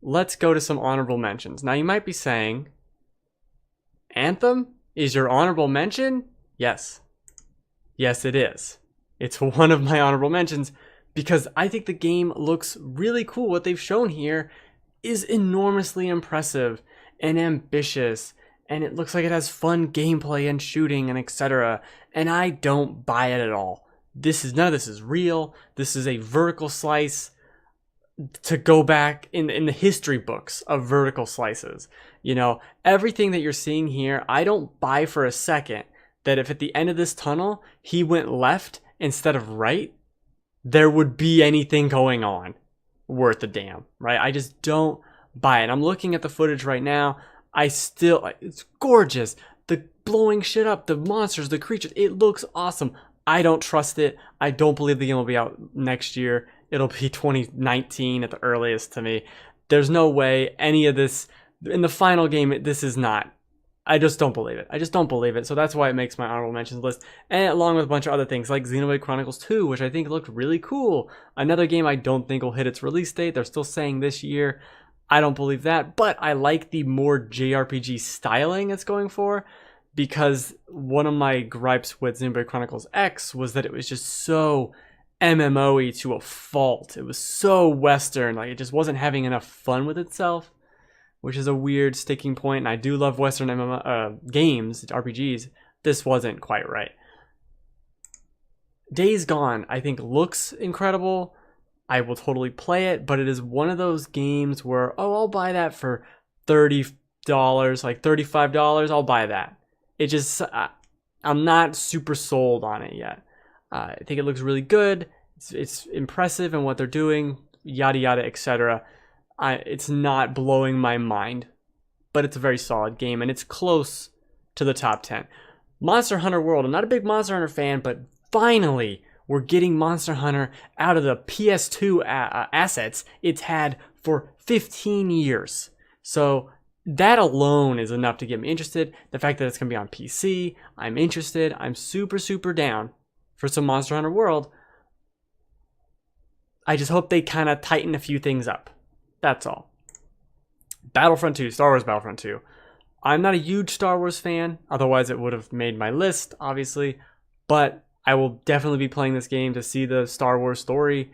let's go to some honorable mentions. Now you might be saying, Anthem is your honorable mention? Yes. Yes, it is. It's one of my honorable mentions because I think the game looks really cool. What they've shown here is enormously impressive and ambitious, and it looks like it has fun gameplay and shooting and etc. And I don't buy it at all. None of this is real. This is a vertical slice to go back in the history books of vertical slices. You know, everything that you're seeing here, I don't buy for a second that if at the end of this tunnel he went left instead of right, there would be anything going on worth a damn, right? I just don't buy it. I'm looking at the footage right now. It's gorgeous. The blowing shit up, the monsters, the creatures, it looks awesome. I don't trust it. I don't believe the game will be out next year. It'll be 2019 at the earliest to me. There's no way any of this, in the final game, this is not. I just don't believe it. I just don't believe it. So that's why it makes my honorable mentions list. And along with a bunch of other things like Xenoblade Chronicles 2, which I think looked really cool. Another game I don't think will hit its release date. They're still saying this year. I don't believe that. But I like the more JRPG styling it's going for. Because one of my gripes with Xenoblade Chronicles X was that it was just so MMO-y to a fault. It was so Western. Like, it just wasn't having enough fun with itself, which is a weird sticking point. And I do love Western MMO games, RPGs. This wasn't quite right. Days Gone, I think, looks incredible. I will totally play it, but it is one of those games where, oh, I'll buy that for $30, like $35. I'll buy that. It just, I'm not super sold on it yet. I think it looks really good. It's impressive in what they're doing, yada yada, etc. It's not blowing my mind, but it's a very solid game, and it's close to the top 10. Monster Hunter World. I'm not a big Monster Hunter fan, but finally we're getting Monster Hunter out of the PS2 assets it's had for 15 years. So that alone is enough to get me interested. The fact that it's going to be on PC, I'm interested. I'm super, super down for some Monster Hunter World. I just hope they kind of tighten a few things up. That's all. Battlefront 2, Star Wars Battlefront 2. I'm not a huge Star Wars fan, otherwise it would have made my list, obviously. But I will definitely be playing this game to see the Star Wars story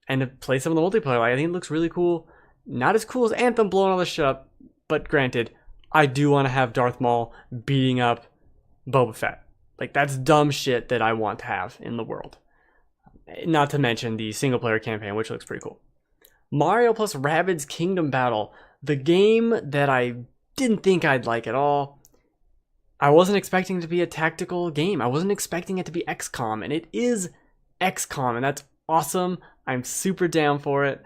and to play some of the multiplayer. I think it looks really cool. Not as cool as Anthem blowing all this shit up, but granted, I do want to have Darth Maul beating up Boba Fett. Like, that's dumb shit that I want to have in the world. Not to mention the single-player campaign, which looks pretty cool. Mario plus Rabbids Kingdom Battle. The game that I didn't think I'd like at all. I wasn't expecting it to be a tactical game. I wasn't expecting it to be XCOM, and it is XCOM, and that's awesome. I'm super down for it,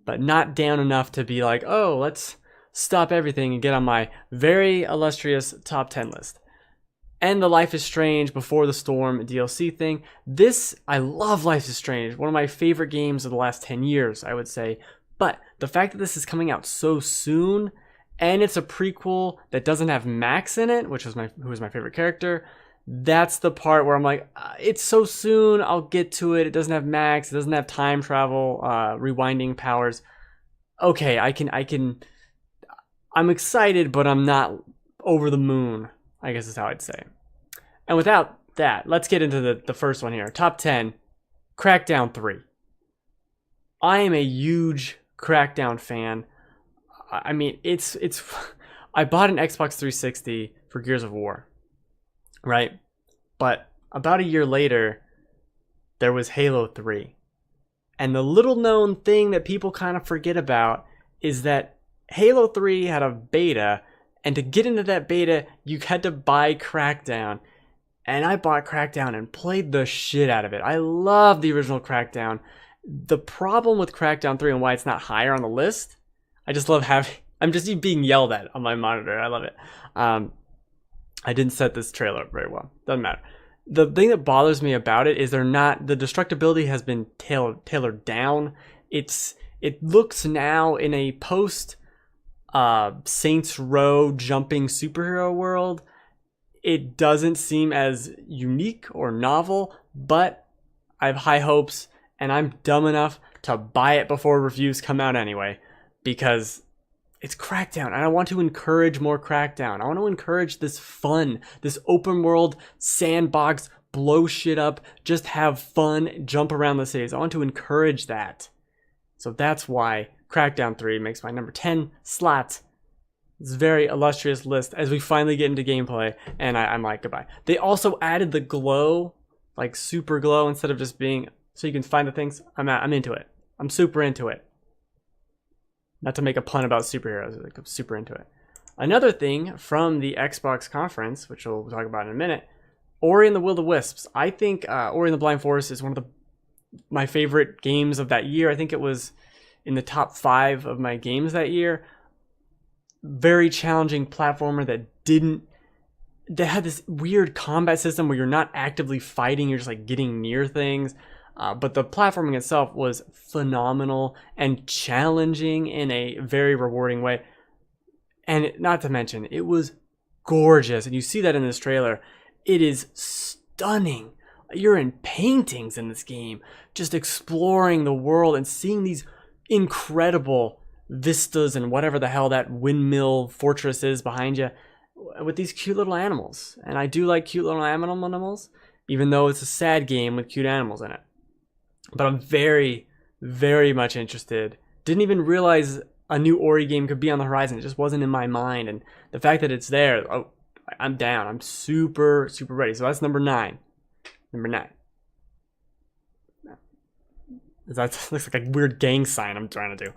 but not down enough to be like, oh, let's stop everything and get on my very illustrious top 10 list. And the Life is Strange Before the Storm DLC thing. I love Life is Strange. One of my favorite games of the last 10 years, I would say. But the fact that this is coming out so soon, and it's a prequel that doesn't have Max in it, who was my favorite character, that's the part where I'm like, it's so soon, I'll get to it. It doesn't have Max, it doesn't have time travel, rewinding powers. Okay, I'm excited, but I'm not over the moon, I guess is how I'd say. And without that, let's get into the first one here. Top 10, Crackdown 3. I am a huge Crackdown fan. I mean, it's I bought an Xbox 360 for Gears of War, right? But about a year later, there was Halo 3. And the little known thing that people kind of forget about is that Halo 3 had a beta, and to get into that beta, you had to buy Crackdown. And I bought Crackdown and played the shit out of it. I love the original Crackdown. The problem with Crackdown 3 and why it's not higher on the list, I just love I'm just being yelled at on my monitor. I love it. I didn't set this trailer up very well. Doesn't matter. The thing that bothers me about it is the destructibility has been tailored down. It looks now in a post Saints Row jumping superhero world. It doesn't seem as unique or novel, but I have high hopes, and I'm dumb enough to buy it before reviews come out anyway. because it's Crackdown, and I want to encourage more Crackdown. I want to encourage this fun, this open world sandbox, blow shit up, just have fun, jump around the cities. I want to encourage that. So that's why Crackdown 3 makes my number 10 slot. It's a very illustrious list as we finally get into gameplay, and I'm like, goodbye. They also added the glow, like super glow, instead of just being so you can find the things. I'm into it. I'm super into it. Not to make a pun about superheroes, like I'm super into it. Another thing from the Xbox conference, which we'll talk about in a minute, Ori and the Will of the Wisps. I think Ori and the Blind Forest is one of my favorite games of that year. I think it was in the top 5 of my games that year. Very challenging platformer that had this weird combat system where you're not actively fighting, you're just like getting near things. But the platforming itself was phenomenal and challenging in a very rewarding way. And not to mention, it was gorgeous. And you see that in this trailer. It is stunning. You're in paintings in this game, just exploring the world and seeing these incredible vistas and whatever the hell that windmill fortress is behind you with these cute little animals. And I do like cute little animals, even though it's a sad game with cute animals in it. But I'm very, very much interested. Didn't even realize a new Ori game could be on the horizon. It just wasn't in my mind. And the fact that it's there, oh, I'm down. I'm super, super ready. So that's number 9. Number 9. That looks like a weird gang sign I'm trying to do.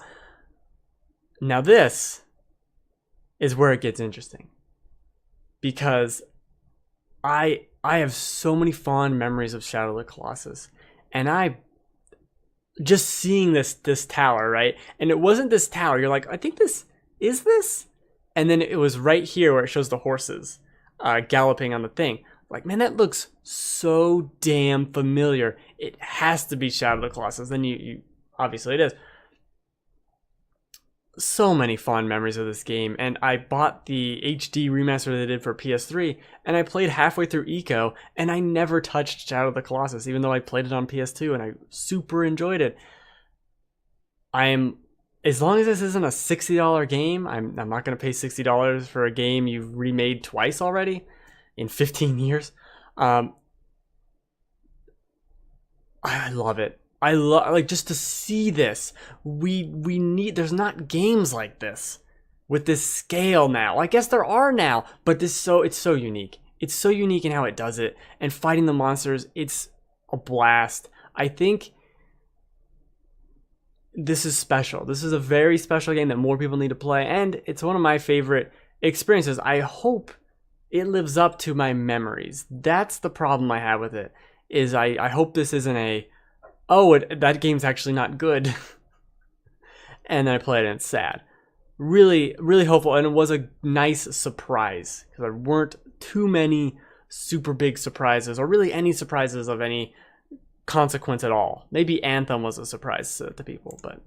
Now this is where it gets interesting. Because I have so many fond memories of Shadow of the Colossus. And I just seeing this tower, right? And it wasn't this tower. You're like, I think this is this. And then it was right here where it shows the horses galloping on the thing. Like, man, that looks so damn familiar. It has to be Shadow of the Colossus. Then you obviously it is. So many fond memories of this game, and I bought the HD remaster they did for PS3, and I played halfway through Eco, and I never touched Shadow of the Colossus, even though I played it on PS2, and I super enjoyed it. As long as this isn't a $60 game, I'm not going to pay $60 for a game you've remade twice already in 15 years. I love it. I love, like, just to see this. We need, there's not games like this with this scale now. I guess there are now, but it's so unique. It's so unique in how it does it, and fighting the monsters, it's a blast. I think this is special. This is a very special game that more people need to play, and it's one of my favorite experiences. I hope it lives up to my memories. That's the problem I have with it, is I hope this isn't a, that game's actually not good. And then I played it and it's sad. Really, really hopeful. And it was a nice surprise, because there weren't too many super big surprises, or really any surprises of any consequence at all. Maybe Anthem was a surprise to people, but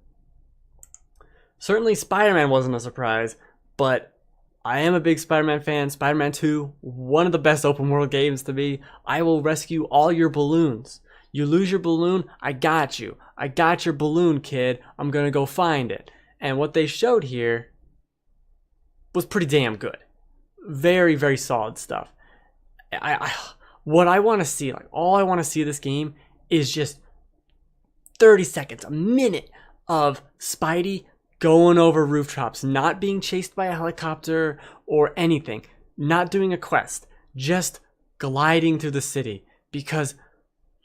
certainly Spider-Man wasn't a surprise. But I am a big Spider-Man fan. Spider-Man 2, one of the best open world games to me. I will rescue all your balloons. You lose your balloon, I got you. I got your balloon, kid. I'm gonna go find it. And what they showed here was pretty damn good. Very, very solid stuff. What I want to see, like, all I want to see of this game is just 30 seconds, a minute of Spidey going over rooftops, not being chased by a helicopter or anything, not doing a quest, just gliding through the city. Because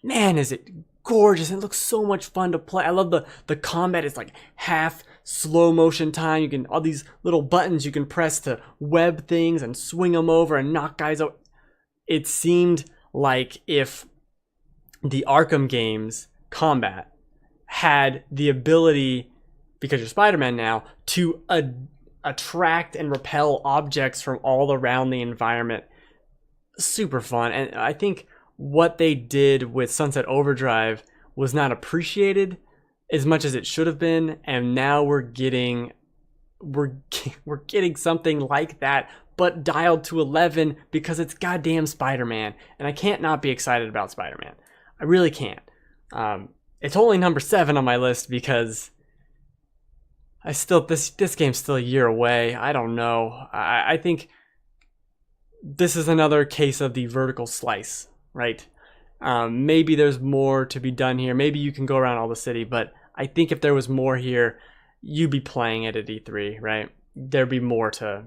man, is it gorgeous. It looks so much fun to play. I love the combat. It's like half slow motion time. You can, all these little buttons you can press to web things and swing them over and knock guys out. It seemed like if the Arkham games combat had the ability, because you're Spider-Man now, to attract and repel objects from all around the environment. Super fun. And I think what they did with Sunset Overdrive was not appreciated as much as it should have been, and now we're getting something like that, but dialed to 11 because it's goddamn Spider-Man, and I can't not be excited about Spider-Man. I really can't. It's only number 7 on my list because this game's still a year away. I don't know. I think this is another case of the vertical slice, right? Maybe there's more to be done here. Maybe you can go around all the city, but I think if there was more here, you'd be playing it at E3, right? There'd be more to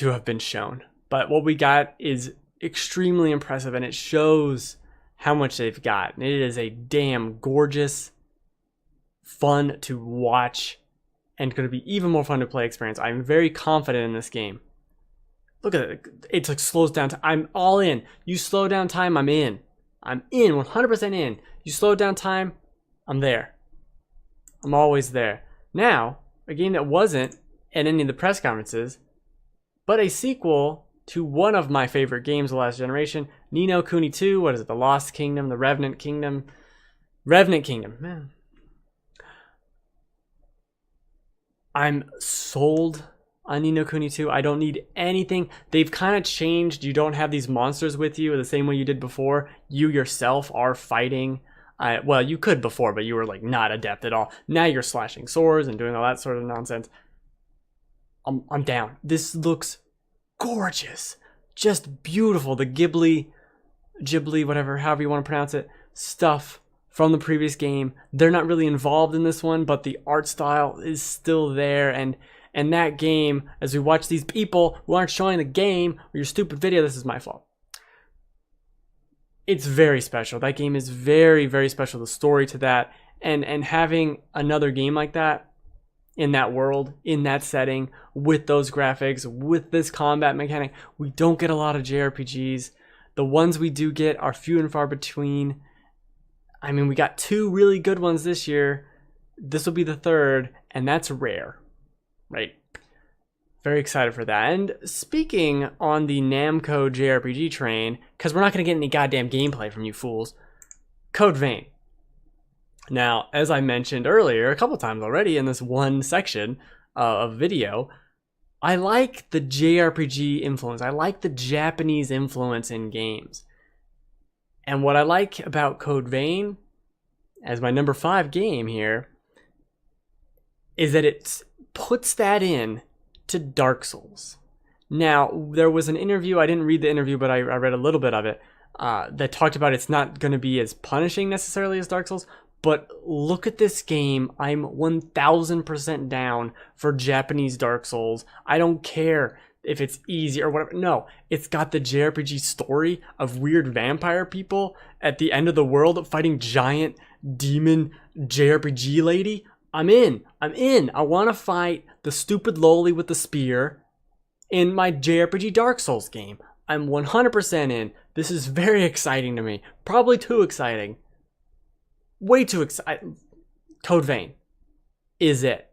have been shown. But what we got is extremely impressive, and it shows how much they've got. And it is a damn gorgeous, fun to watch, and going to be even more fun to play experience. I'm very confident in this game. Look at it. It's like slows down. I'm all in. You slow down time, I'm in. I'm in, 100% in. You slow down time, I'm there. I'm always there. Now, a game that wasn't at any of the press conferences, but a sequel to one of my favorite games of the last generation, Ni no Kuni 2. What is it? The Lost Kingdom, the Revenant Kingdom. Revenant Kingdom, man. I'm sold on Ni no Kuni 2. I don't need anything. They've kind of changed. You don't have these monsters with you the same way you did before. You yourself are fighting. Well, you could before, but you were like not adept at all. Now you're slashing swords and doing all that sort of nonsense. I'm down. This looks gorgeous. Just beautiful. The Ghibli, whatever, however you want to pronounce it, stuff from the previous game. They're not really involved in this one, but the art style is still there. And that game, as we watch these people who aren't showing the game or your stupid video, this is my fault. It's very special. That game is very, very special. The story to that, and having another game like that in that world, in that setting, with those graphics, with this combat mechanic, we don't get a lot of JRPGs. The ones we do get are few and far between. I mean, we got 2 really good ones this year. This will be the 3rd, and that's rare, right? Very excited for that. And speaking on the Namco JRPG train, because we're not going to get any goddamn gameplay from you fools, Code Vein. Now, as I mentioned earlier, a couple times already in this one section of video, I like the JRPG influence. I like the Japanese influence in games. And what I like about Code Vein, as my number 5 game here, is that it puts that in to Dark Souls. Now, there was an interview, I didn't read the interview, but I read a little bit of it, that talked about it's not going to be as punishing necessarily as Dark Souls, but look at this game. I'm 1000% down for Japanese Dark Souls. I don't care if it's easy or whatever. No, it's got the JRPG story of weird vampire people at the end of the world fighting giant demon JRPG lady. I'm in. I want to fight the stupid loli with the spear in my JRPG Dark Souls game. I'm 100% in. This is very exciting to me. Probably too exciting. Way too exciting. Code Vein is it.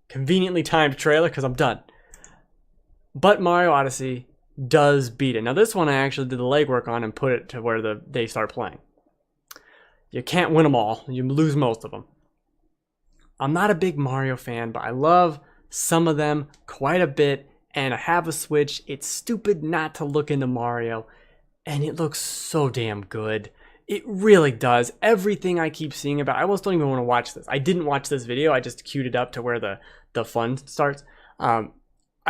Conveniently timed trailer because I'm done. But Mario Odyssey does beat it. Now this one I actually did the legwork on and put it to where they start playing. You can't win them all. You lose most of them. I'm not a big Mario fan, but I love some of them quite a bit. And I have a Switch. It's stupid not to look into Mario. And it looks so damn good. It really does. Everything I keep seeing about, I almost don't even want to watch this. I didn't watch this video. I just queued it up to where the fun starts. I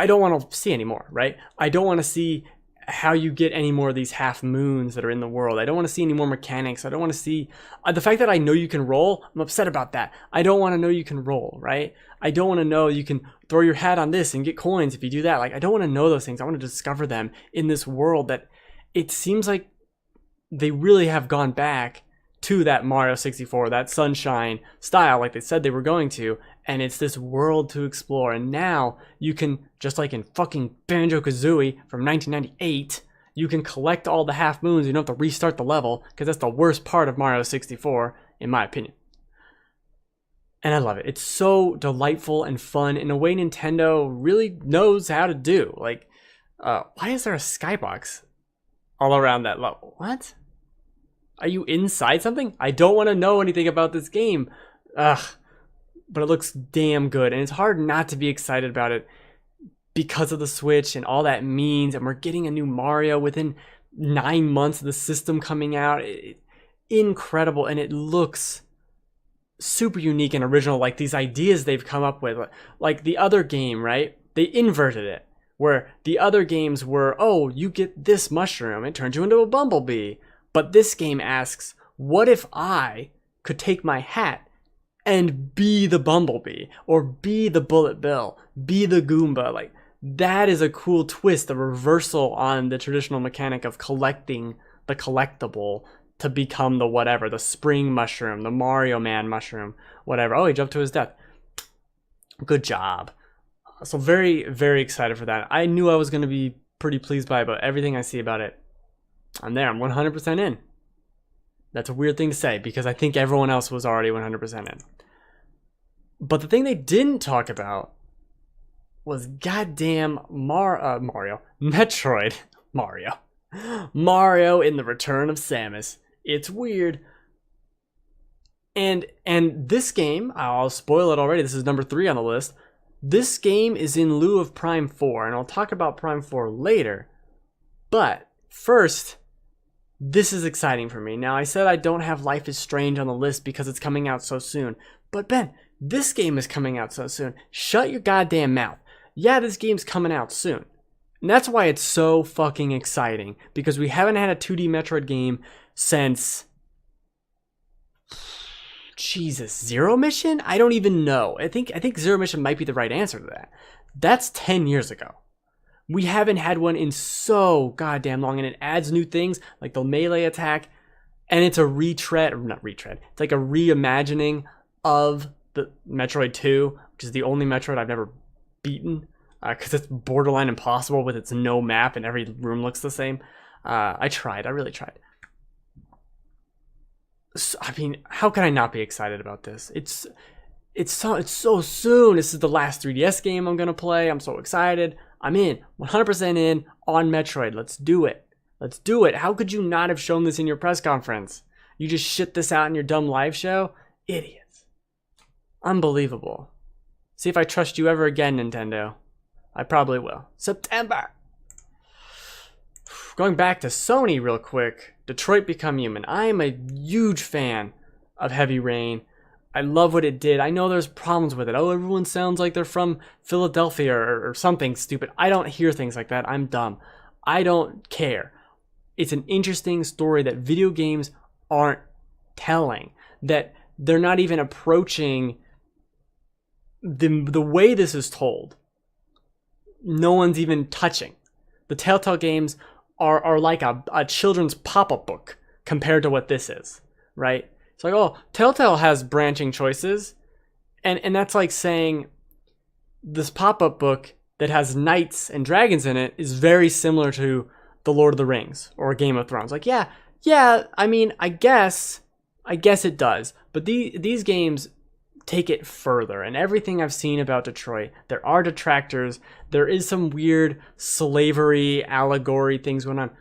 don't want to see anymore, right? I don't want to see how you get any more of these half moons that are in the world. I don't want to see any more mechanics. I don't want to see the fact that I know you can roll. I'm upset about that. I don't want to know you can roll, right? I don't want to know you can throw your hat on this and get coins if you do that. Like, I don't want to know those things. I want to discover them in this world that it seems like they really have gone back to that Mario 64, that Sunshine style like they said they were going to, and it's this world to explore. And now you can, just like in fucking Banjo-Kazooie from 1998, you can collect all the half moons. You don't have to restart the level, because that's the worst part of Mario 64, in my opinion. And I love it. It's so delightful and fun in a way Nintendo really knows how to do. Like, why is there a skybox all around that level? What? Are you inside something? I don't want to know anything about this game. Ugh. But it looks damn good. And it's hard not to be excited about it because of the Switch and all that means. And we're getting a new Mario within 9 months of the system coming out. Incredible. And it looks super unique and original, like these ideas they've come up with. Like the other game, right? They inverted it, where the other games were, oh, you get this mushroom, it turns you into a bumblebee. But this game asks, what if I could take my hat and be the bumblebee, or be the bullet bill, be the Goomba? Like, that is a cool twist, a reversal on the traditional mechanic of collecting the collectible to become the whatever, the spring mushroom, the Mario Man mushroom, whatever. Oh, he jumped to his death. Good job. So very, very excited for that. I knew I was going to be pretty pleased by it, but everything I see about it, I'm there. I'm 100% in. That's a weird thing to say because I think everyone else was already 100% in. But the thing they didn't talk about was goddamn Metroid. Mario in the Return of Samus. It's weird. And this game, I'll spoil it already, this is number 3 on the list. This game is in lieu of Prime 4, and I'll talk about Prime 4 later. But first, this is exciting for me. Now, I said I don't have Life is Strange on the list because it's coming out so soon. But Ben, this game is coming out so soon. Shut your goddamn mouth. Yeah, this game's coming out soon. And that's why it's so fucking exciting. Because we haven't had a 2D Metroid game since... Jesus, Zero Mission? I don't even know. I think Zero Mission might be the right answer to that. That's 10 years ago. We haven't had one in so goddamn long, and it adds new things like the melee attack, and it's a it's like a reimagining of the Metroid 2, which is the only Metroid I've never beaten, because it's borderline impossible with its no map and every room looks the same. I really tried. So, I mean, how can I not be excited about this? It's so soon. This is the last 3DS game I'm gonna play. I'm so excited. I'm in, 100% in on Metroid. Let's do it. Let's do it. How could you not have shown this in your press conference? You just shit this out in your dumb live show? Idiots. Unbelievable. See if I trust you ever again, Nintendo. I probably will. September. Going back to Sony real quick. Detroit Become Human. I am a huge fan of Heavy Rain. I love what it did. I know there's problems with it. Oh, everyone sounds like they're from Philadelphia or something stupid. I don't hear things like that. I'm dumb. I don't care. It's an interesting story that video games aren't telling. That they're not even approaching the way this is told. No one's even touching. The Telltale games are like a children's pop-up book compared to what this is, right? It's like, oh, Telltale has branching choices, and that's like saying this pop-up book that has knights and dragons in it is very similar to The Lord of the Rings or Game of Thrones. Like, yeah, I mean, I guess it does, but these games take it further, and everything I've seen about Detroit, there are detractors, there is some weird slavery allegory things going on.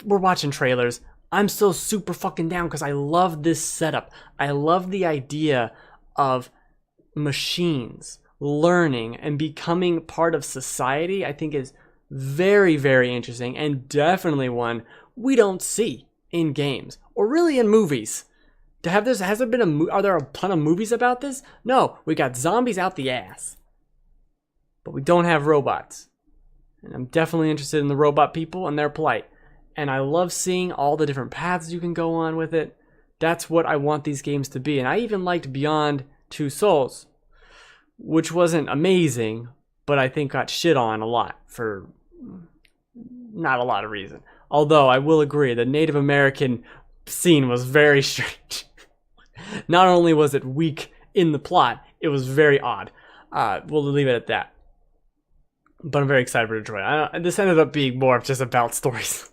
We're watching trailers. I'm still super fucking down because I love this setup. I love the idea of machines learning and becoming part of society. I think is very, very interesting, and definitely one we don't see in games or really in movies. To have this, are there a ton of movies about this? No, we got zombies out the ass. But we don't have robots. And I'm definitely interested in the robot people, and they're polite. And I love seeing all the different paths you can go on with it. That's what I want these games to be. And I even liked Beyond Two Souls, which wasn't amazing, but I think got shit on a lot for not a lot of reason. Although I will agree, the Native American scene was very strange. Not only was it weak in the plot, it was very odd. We'll leave it at that. But I'm very excited for Detroit. This ended up being more of just about stories.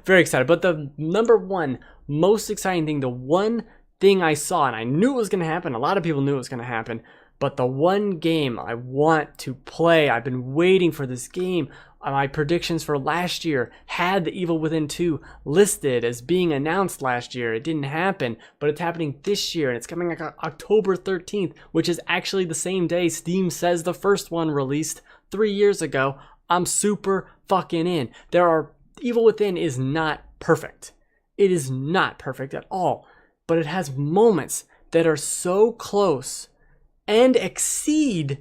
Very excited. But the number one most exciting thing, the one thing I saw, and I knew it was going to happen, a lot of people knew it was going to happen, but the one game I want to play, I've been waiting for this game. My predictions for last year had The Evil Within 2 listed as being announced last year. It didn't happen, but it's happening this year, and it's coming like October 13th, which is actually the same day Steam says the first one released 3 years ago. I'm super fucking in. Evil Within is not perfect. It is not perfect at all. but it has moments that are so close and exceed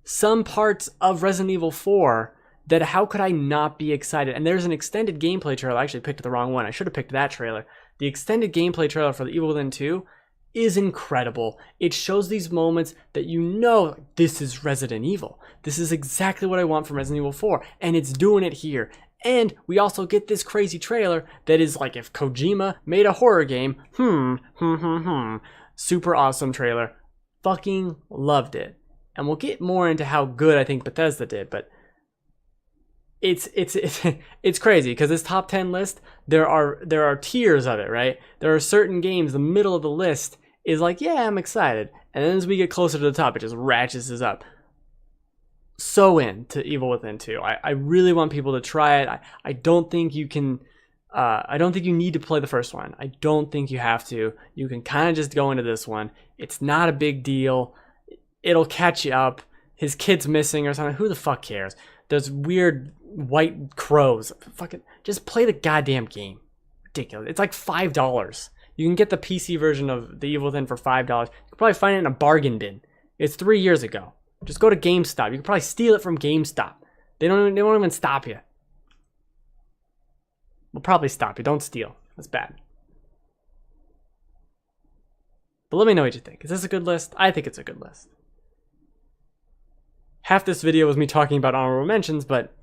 some parts of Resident Evil 4 that how could I not be excited? And there's an extended gameplay trailer. I actually picked the wrong one. I should have picked that trailer. The extended gameplay trailer for The Evil Within 2 is incredible. It shows these moments that you know this is Resident Evil. This is exactly what I want from Resident Evil 4, and it's doing it here. And we also get this crazy trailer that is like if Kojima made a horror game. Super awesome trailer. Fucking loved it. And we'll get more into how good I think Bethesda did, but it's crazy because this top 10 list, there are tiers of it, right? There are certain games, the middle of the list is like, yeah, I'm excited. And then as we get closer to the top, it just ratchets us up. So into Evil Within 2. I really want people to try it. I don't think you can, I don't think you need to play the first one. I don't think you have to. You can kind of just go into this one. It's not a big deal. It'll catch you up. His kid's missing or something. Who the fuck cares? There's weird white crows. Fucking just play the goddamn game. Ridiculous. It's like $5. You can get the PC version of The Evil Within for $5. You can probably find it in a bargain bin. It's 3 years ago. Just go to GameStop. You can probably steal it from GameStop. They won't even stop you. We'll probably stop you. Don't steal. That's bad. But let me know what you think. Is this a good list? I think it's a good list. Half this video was me talking about honorable mentions, but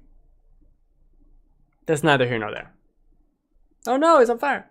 that's neither here nor there. Oh no, he's on fire.